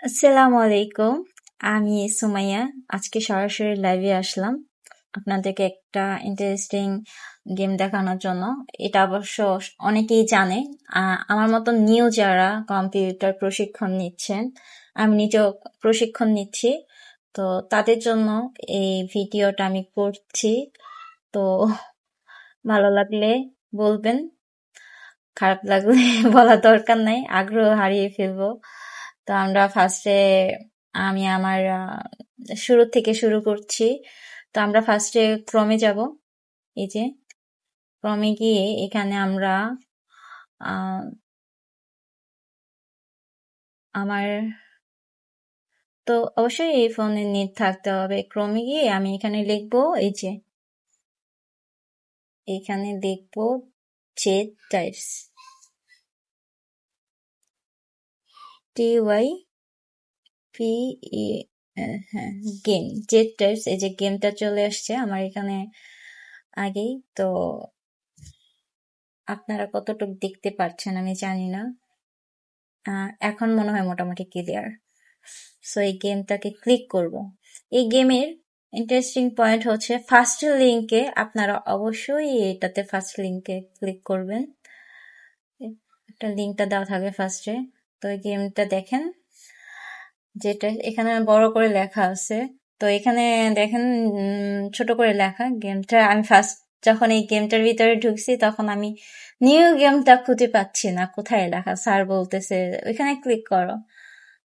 আসসালামু আলাইকুম। আমি সুমাইয়া। আজকে সরাসরি লাইভে আসলাম আপনাদেরকে একটা ইন্টারেস্টিং গেম দেখানোর জন্য। এটা অবশ্য অনেকেই জানে। আমার মতো নিউ যারা কম্পিউটার প্রশিক্ষণ নিচ্ছেন, আমি নিজেও প্রশিক্ষণ নিচ্ছি, তো তাদের জন্য এই ভিডিওটা আমি করছি। তো ভালো লাগলে বলবেন, খারাপ লাগলে বলার দরকার নাই, আগ্রহ হারিয়ে ফেলবো। তো আমরা ফার্স্টে আমি আমার শুরু থেকে শুরু করছি। তো আমরা ফার্স্টে ক্রমে যাব। এই যে ক্রমে গিয়ে এখানে আমরা আহ, আমার তো অবশ্যই এই ফোনে নেট থাকতে হবে। ক্রমে গিয়ে আমি এখানে লিখবো, এই যে এখানে লিখবো জেড টাইপস, TY PE, হ্যাঁ, গেম, জেড টাইপস। এই যে গেমটা চলে আসছে আমার এখানে আগেই। তো আপনারা কতটুকু দেখতে পাচ্ছেন আমি জানি না। এখন মনে হয় মোটামুটি ক্লিয়ার। সো এই গেমটাকে ক্লিক করব। এই গেমের ইন্টারেস্টিং পয়েন্ট হচ্ছে ফার্স্ট লিঙ্কে, আপনারা অবশ্যই এটাতে ফার্স্ট লিঙ্কে ক্লিক করবেন। একটা লিঙ্কটা দেওয়া থাকবে ফার্স্টে। তো এই গেমটা দেখেন, যেটা এখানে বড় করে লেখা আছে। তো এখানে দেখেন ছোট করে লেখা গেমটা। আমি ফার্স্ট যখন এই গেমটার ভিতরে ঢুকছি তখন আমি নিউ গেমটা খুঁজে পাচ্ছি না, কোথায় লেখা। স্যার বলতেছে ওইখানে ক্লিক করো।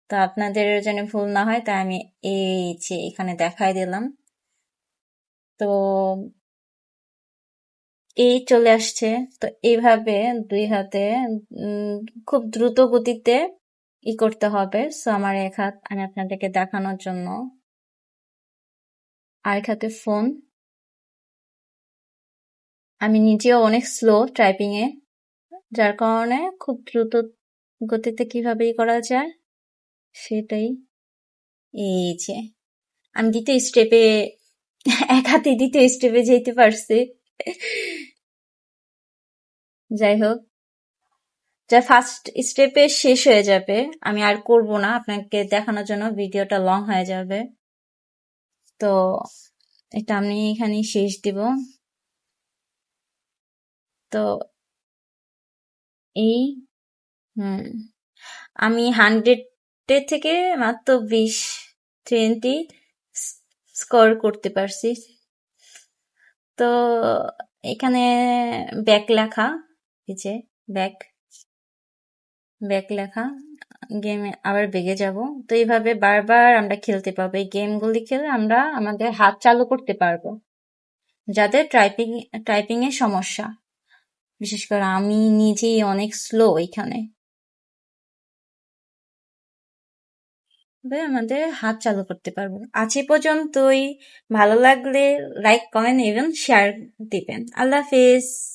তো আপনাদের যেন ভুল না হয় তাই আমি এই যে এখানে দেখাই দিলাম। তো এই চলে আসছে। তো এইভাবে দুই হাতে উম, খুব দ্রুত গতিতে করতে হবে। সো আমার এক হাত, আমি আপনাদেরকে দেখানোর জন্য আরেক হাতে ফোন। আমি নিজেও অনেক স্লো টাইপিং এ, যার কারণে খুব দ্রুত গতিতে কিভাবে করা যায় সেটাই। এই যে আমি দ্বিতীয় স্টেপে এক হাতে দ্বিতীয় স্টেপে যেতে পারছি। যাই হোক, যা ফার্স্ট স্টেপে শেষ হয়ে যাবে, আমি আর করব না আপনাকে দেখানোর জন্য, ভিডিওটা লং হয়ে যাবে। তো এটা আমি এখানে শেষ দিব। তো এই আমি 100 থেকে মাত্র 20 স্কোর করতে পারছি। তো এখানে ব্যাক লেখা, এই যে ব্যাক ব্যাক লেখা, গেমে আবার বেগে যাব। তো এইভাবে বারবার আমরা খেলতে পারবো। এই গেমগুলি খেলে আমরা আমাদের হাত চালু করতে পারবো। যাদের টাইপিং এর সমস্যা, বিশেষ করে আমি নিজেই অনেক স্লো এখানে, আমাদের হাত চালু করতে পারবো। আজ এ পর্যন্তই। ভালো লাগলে লাইক, কমেন্ট এবং শেয়ার দিবেন। আল্লাহ হাফেজ।